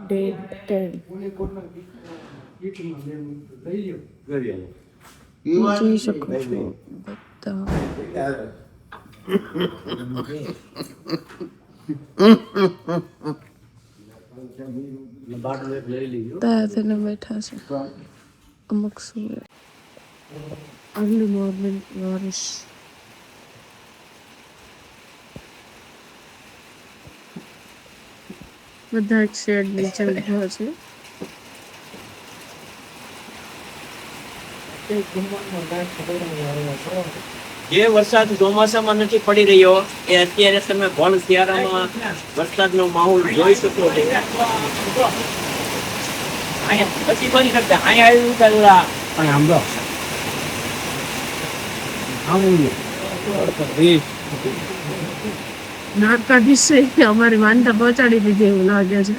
Day 10 જોઈ શકો છો બધા તેને બેઠા છે અમુક શું અર્લી મોર્નિંગ નોરિશ બધા એક શેડ નીચે ઉભા છે જે વરસાદ ચોમાસામાં નથી પડી રહ્યો એ અત્યારે તમે ભણ શિયાળામાં વરસાદનો માહોલ જોઈ શકો છો. પછી બની શકતા અહીંયા આવ્યું પણ આંબો નાકાધીશ છે અમારી માનતા પહોંચાડી દીધી એવું લાગે છે.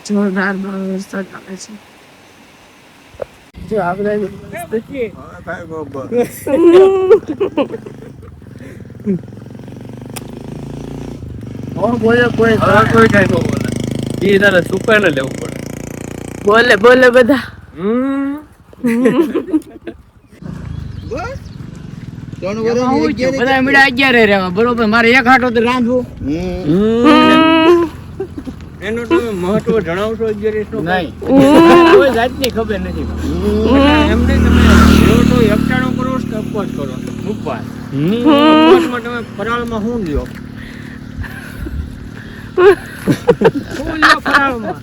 જોરદાર વરસાદ આવે છે. જો આપણે બોલે કોઈ કઈ તો બોલે એ તારે સુકાઈ ને લેવું પડે. બોલે બોલે બધા બધા મીડા 11 રહેવા બરોબર. મારે એક હાટો તો રાંધવું એનું તમે મહત્વ જણાવશો 11 નું? નહીં, કોઈ જાતની ખબર નથી. એમને તમે જો તો એકટાણો કરો કે ઉપવાસ કરો? ઉપવાસ. ઉપવાસમાં તમે ફરાળમાં શું લ્યો? શું લ્યો ફરાળમાં?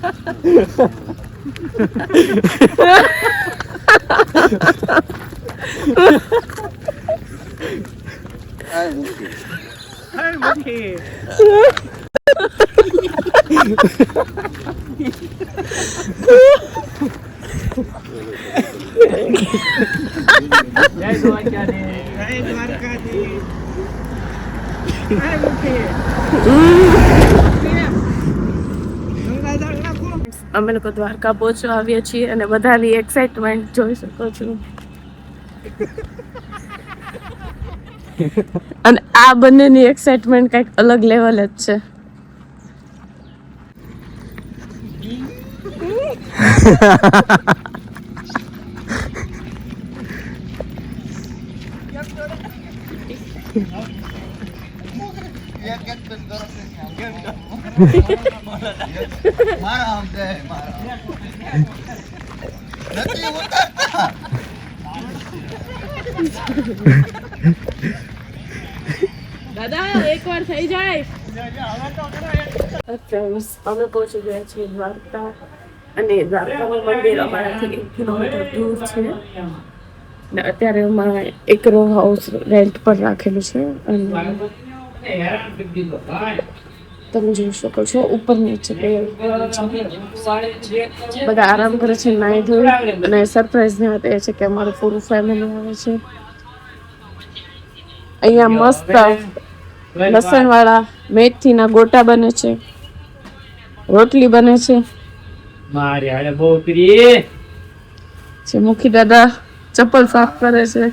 અમે લોકો દ્વારકા પહોંચવા આવ્યા છીએ અને બધાની એક્સાઇટમેન્ટ જોઈ શકો છો. અને આ બંનેની એક્સાઇટમેન્ટ કંઈક અલગ લેવલ જ છે. દાદા એકવાર થઈ જાય. અમે પહોંચી ગયા છીએ દ્વારકા અને દ્વારકાનું મંદિર અમારાથી 1 કિલોમીટર દૂર છે ને અત્યારે અમારે એક રો હાઉસ રેન્ટ પર રાખેલું છે અને તમે જોઈ શકો છો ઉપર નીચે બધા આરામ કરે છે નાઈ ધોઈ અને સરપ્રાઈઝ ને એ છે કે અમારું પૂરું ફેમિલી આવે છે. અહીંયા મસ્ત લસણ વાળા મેથીના ગોટા બને છે, રોટલી બને છે. મારી હાલે બહુ પ્રિય મુખી દાદા ચપ્પલ સાફ કરે છે.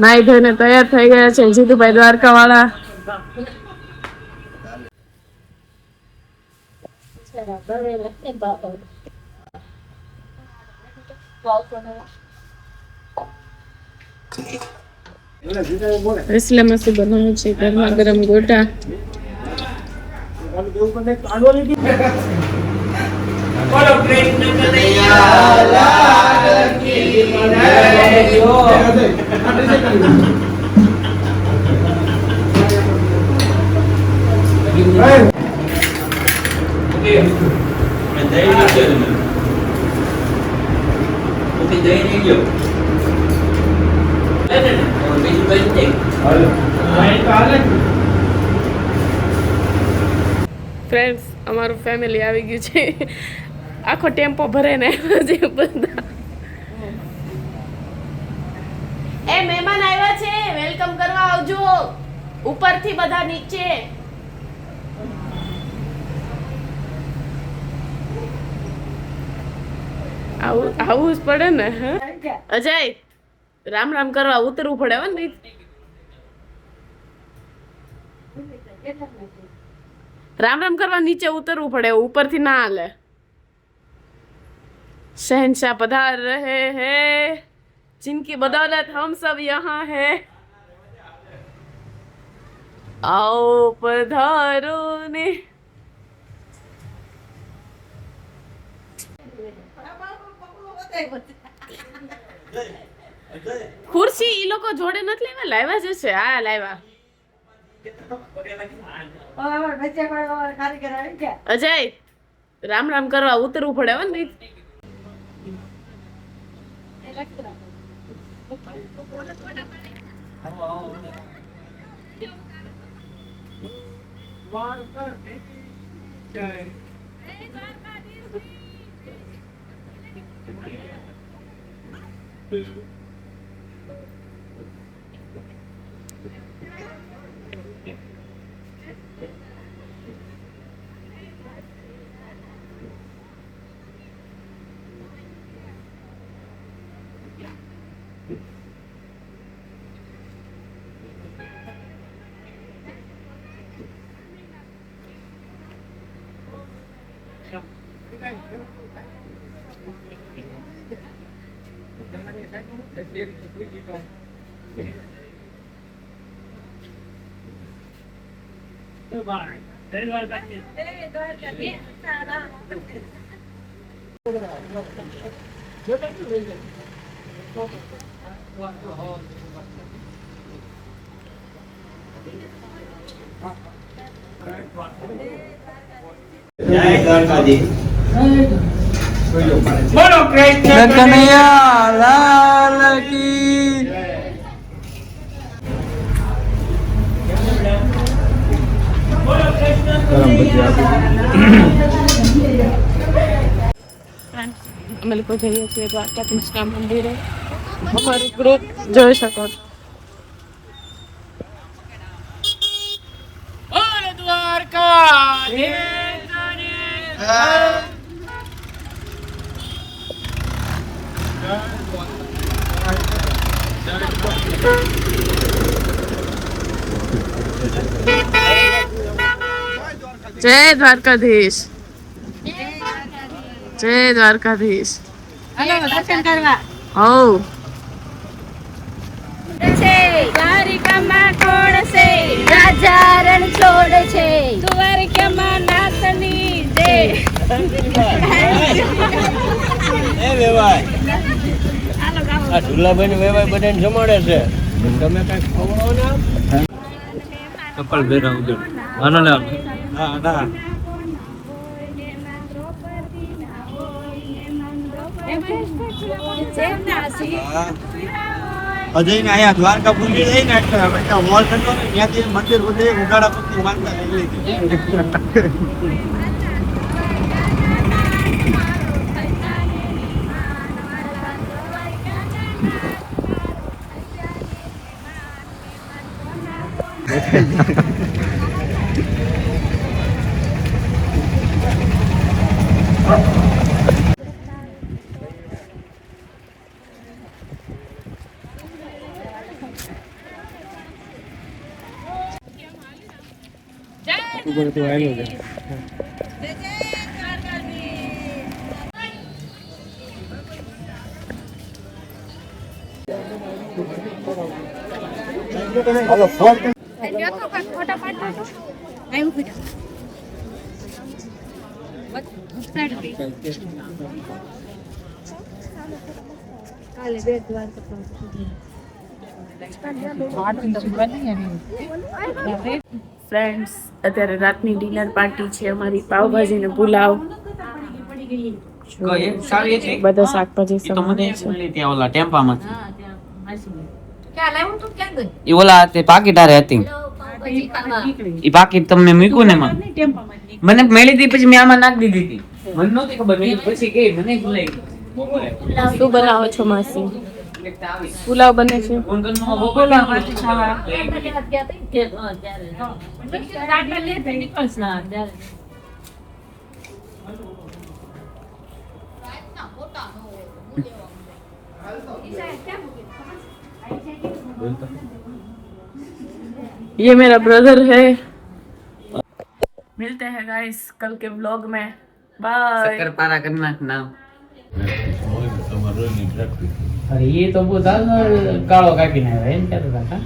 નાઈ ધોઈને તૈયાર થઈ ગયા છે જીતુભાઈ દ્વારકા વાળા. રસલામાં શું બનાવ્યું છે? ગરમા ગરમ ગોટા. ફ્રેન્ડ્સ અમારું ફેમિલી આવી ગયું છે. આખો ટેમ્પો ભરે ને બધા. એ મહેમાન આવ્યા છે, વેલકમ કરવા આવજો. ઉપરથી બધા નીચે. આવું જ પડે ને. અજય રામ રામ કરવા ઉતરવું પડે. રામ રામ કરવા નીચે ઉતરવું પડે, ઉપરથી ના હાલે. शहनशाह पधार रहे हैं, जिनकी बदौलत हम सब यहाँ हैं. आओ पधारो ने. ખુરશી ઈ લોકો જોડે નથી લેવા, લાવ્યા જ છે. હા લાવ્યા. અજય રામ રામ કરવા ઉતરવું પડે હો ને. બોલો કૃષ્ણ કનૈયા લાલ કી. અમે લોકો જઈએ છીએ દ્વારકાધીશના મંદિરે. અમારું ગ્રુપ જોઈ શકો છો. જય દ્વારકાધીશ. જય દ્વારકાધીશ. હાલો દર્શન કરવા. હો છે દ્વારિકામાં કોણ છે, રાજા રણ છોડ છે, દ્વારિકામાં નાથની જય. એ વેવાય આ ઢુલાભાઈ ને વેવાય બધાને જમાડે છે. તમે કઈ ખવડાવો ને આમ કપલ ભેરા ઉદર આનો ને હા ના અજય ને અહીંયા દ્વારકા પૂરી જઈને મોલ થતો ને ત્યાંથી મંદિર બધે ઉગાડા પગની માનતા લઈ લીધી. ઉપર તો આવેલો છે. ફ્રેન્ડ્સ, અત્યારે રાતની ડિનર પાર્ટી છે અમારી. પાવભાજી ને પુલાવ, બધા શાકભાજી સમારે છે. ઈ ઓલા તે પાકીટ આરે હતી. ઈ પાકીટ તમને મૂક્યું ને એમાં મને મેળી હતી, પછી મેં આમાં નાખી દીધી હતી. મને નહોતી ખબર, મેં પછી કે મને ભૂલાઈ ગયું. શું બનાવો છો માસી? પુલાવ બને છે. ये मेरा ब्रदर है मिलते हैं गाइस कल के व्लॉग में बाय શક્કરપારા કરી નાખ નામ અરે એ તો બહુ કાળો કાપીને આવ્યા એમ કહેતા હતા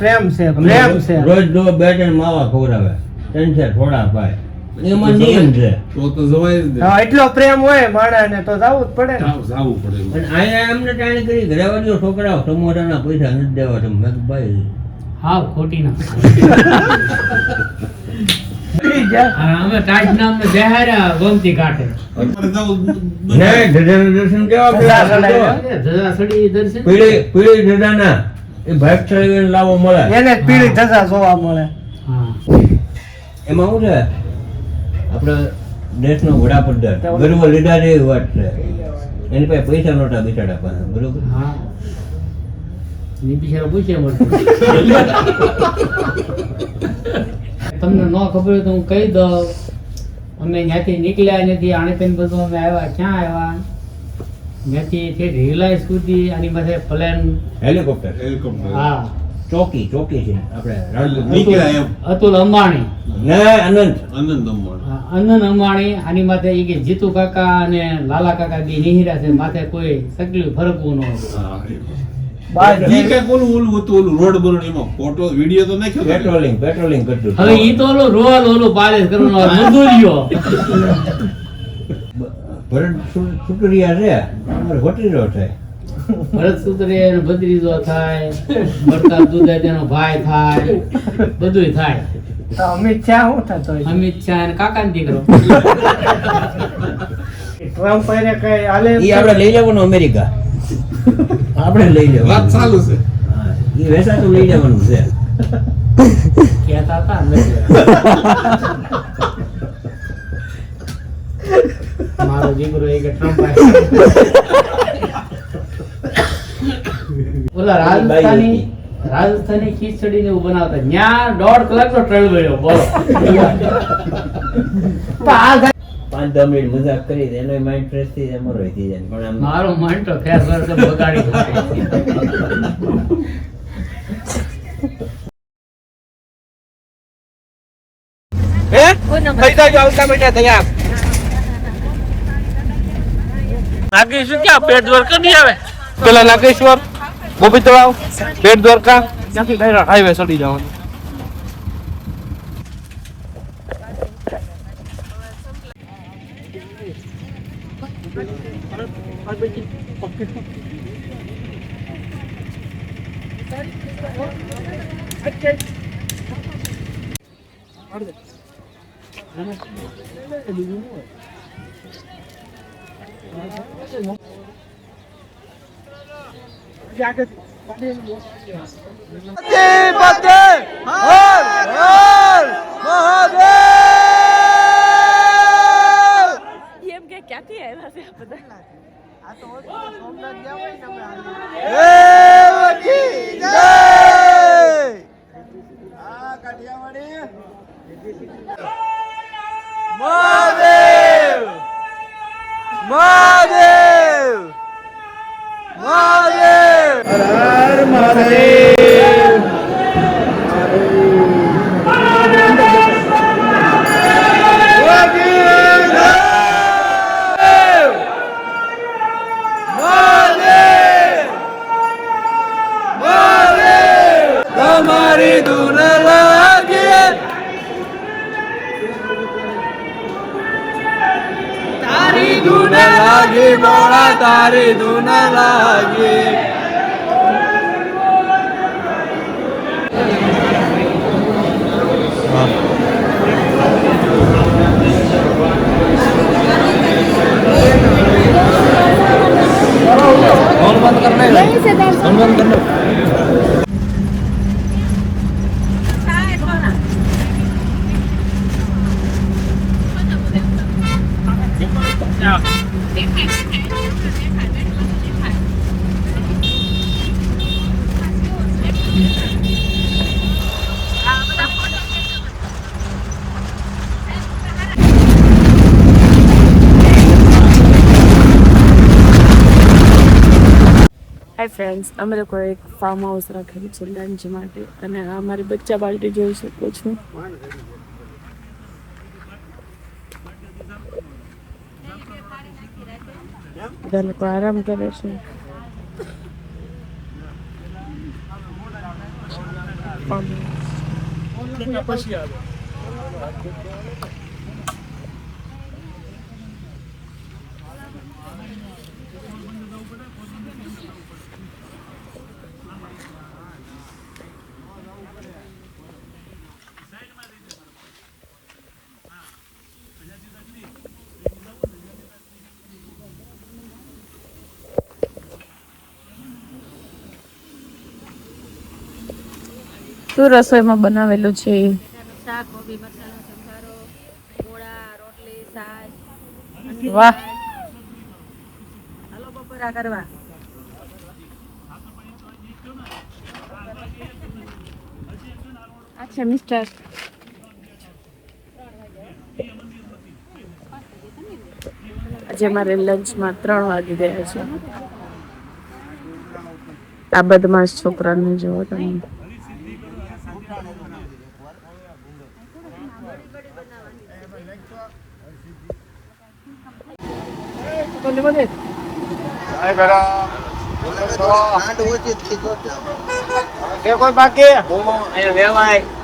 પ્રેમ છે રોજ દો બે ત્રણ માવા ખવડાવે ત્રણ ચાર થોડા પાય એમાં નિયમ છે એટલો પ્રેમ હોય માણસને તો જવું જ પડે ને અને આયા અમને ટાણી કરી ઘરેવાળીઓ છોકરાઓ સમોસાના પૈસા નથી દેવા તમે મેં કીધું ભાઈ હા ખોટી ના અમે તાજ નામ ને જહારા ગમતી કાઢે ને ધજાના દર્શન કેવા ધજા સડી દર્શન પીળી ધજાના એ ભાગ ચડાવીને લાવો મળે એને પીળી ધજા જોવા મળે એમાં શું છે આપણે દેશનો વડાપ્રધાન ગર્વ લીધા જેવી વાત છે એની પાસે પૈસા નહોતા બિચારા પાસે બરોબર હા ની બિચારા પૂછે મળતું તમને ન ખબર હોય તો હું કહી દઉં અમે ત્યાંથી નીકળ્યા નથી આણે તેને બધું અમે આવ્યા ક્યાં આવ્યા ત્યાંથી રિલાયન્સ સુધી આની પાસે પ્લેન હેલિકોપ્ટર હા ચોકી છે અતુલ અંબાણી ને અનંત અનંત અંબાણી આની માથે એ કે જીતુ કાકા અને લાલા કાકા બી નિહિરા છે માથે કોઈ તકલીફ ફરકવું ન પેટ્રોલિંગ કરતું હવે ઈ તો ઓલું પાલેસ કરવાનો મજૂરીઓ ભરત સુતરિયા છે અમારે હોટીરો થાય ભરત સુતરિયા એનો ભત્રીજો થાય પ્રતાપ દુધાત એનો ભાઈ થાય બધુંય થાય અમિત શાહ શું થતો અમિત શાહ અને કાકા દીકરો ટ્રમ્પ એને કઈ હાલે ઈ આપણે લઈ જવાનું અમેરિકા આપણે લઈ જવાનું વાત ચાલુ છે હા ઈ વેસા તો લઈ જવાનું છે કહેતા હતા મારો દીકરો એક ટ્રમ્પ ઓલા રાજસ્થાની ખીચડી ને એવું બનાવતા ન્યા 1.5 કલાકનો ટ્રેલ ગયો બોલો 5-10 મિનિટ મજાક કરી એનો માઇન્ડ ફ્રેશ થઈ જાય અમારો થઈ જાય પણ આમ મારો માઇન્ડ તો ફેર વર્ષ બગાડી થઈ જાય આવતા બેટા તૈયાર નાગેશ્વર ક્યાં પેટ દ્વારકા નહીં આવે પેલા નાગેશ્વર ગોપી તળાવ પેટ દ્વારકા ત્યાંથી ડાયરેક્ટ હાઈવે ચડી જવાનું એમ કે ક્યાંથી આવ્યા છે આ બધા તારી ધૂન લાગી હાય ફ્રેન્ડ્સ અમે લોકો એક ફાર્મ હાઉસ રાખેલું છે લંચ માટે અને આ મારી બચ્ચા બાલ્ટી જોઈ શકો છો બધા લોકો આરામ કરે છે. પછી આવે શું રસોઈમાં બનાવેલું છે? શાક, કોબી મસાલો, સંભારો, ગોળા, રોટલી, છાશ. વાહ, હાલો બપોરા કરવા. અચ્છા મિસ્ટર. આજે મારે લંચમાં 3 વાગી ગયા છે. આ બદમાશ છોકરાને જોવો તમે.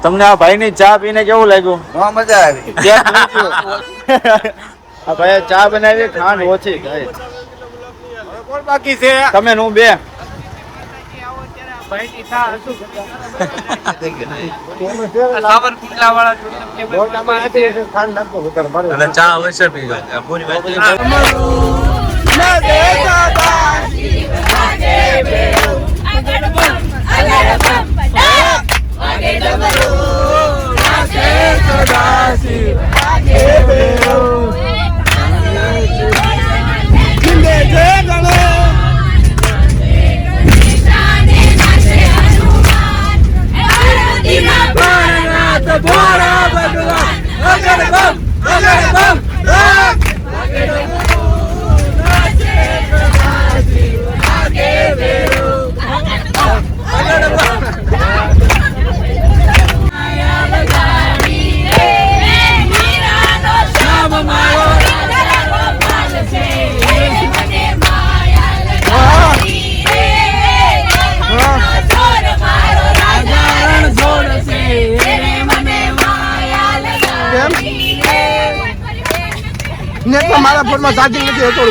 તમને આ ભાઈ ની ચા પીને કેવું લાગ્યું? મજા આવી. આ ભાઈ ચા બનાવી, ખાંડ ઓછી ખાય. કોણ બાકી છે? તમે નું બે ચા અવશ્ય પી મારા ફોનમાં ચાર્જિંગ નથી હતું.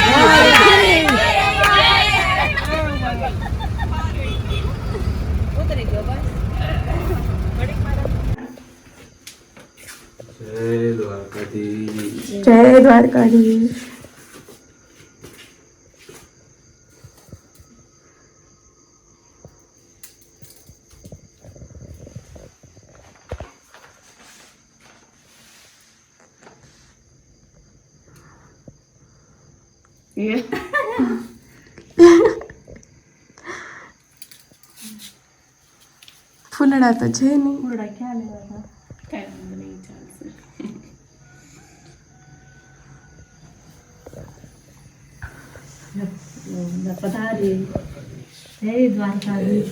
જય દ્વારકાધીશ. ફૂલડા તો છે નહીં. ફૂલડા ક્યાં લેવા હતા? કઈ નહીં ચાલશે. પધારી. જય દ્વારકાધીશ.